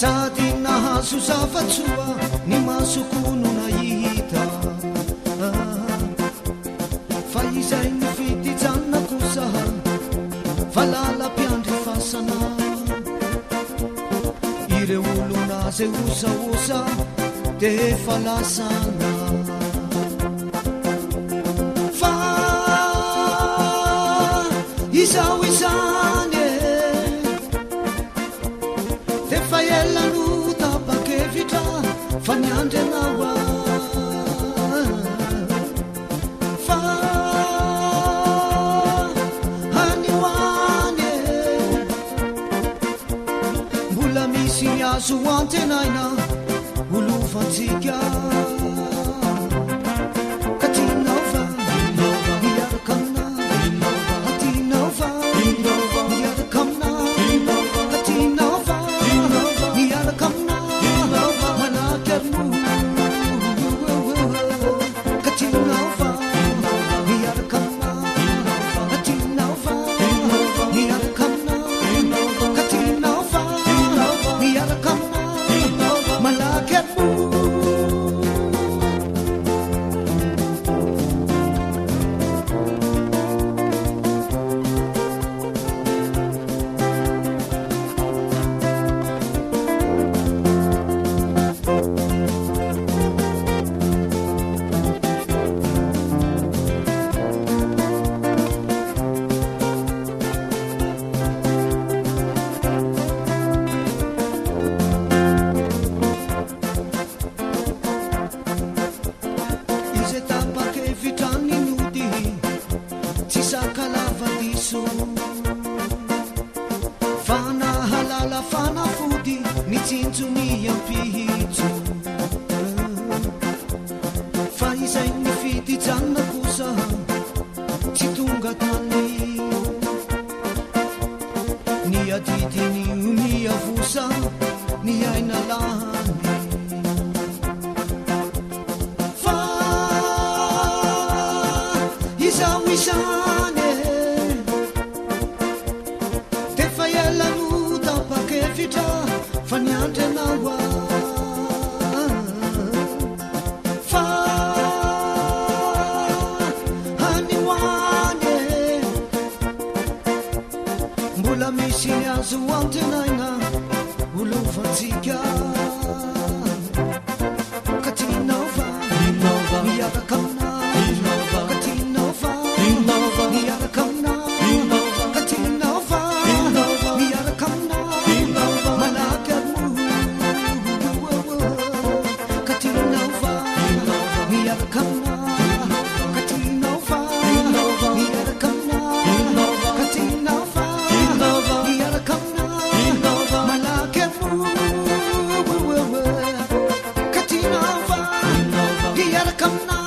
sady nahazo zavatsoa ny masokono nahita fa izay ny fitijanona kosa fa lalam-piandry fasana ireo olona zay osaosa de fa lasana fa izao izany fa elano tapakevitra fa niandryanao fa hanioany mbola misy azo antenaina olofantsika ka tinao fa miaraka amina atinao fa miaraka amina fana halala fana fody mitsinjo ny ampihitso fa izay ny fitijanona kosa tsy tonga tany ny adidiny ny avosa ny aina lany fa izao izany fa niandryanao fa hanioany mbola misy ny azo antenaina olofantsika ka tinao fa miaraka amina ka tinao fa miaraka amina ka tinao fa miaraka amina come now.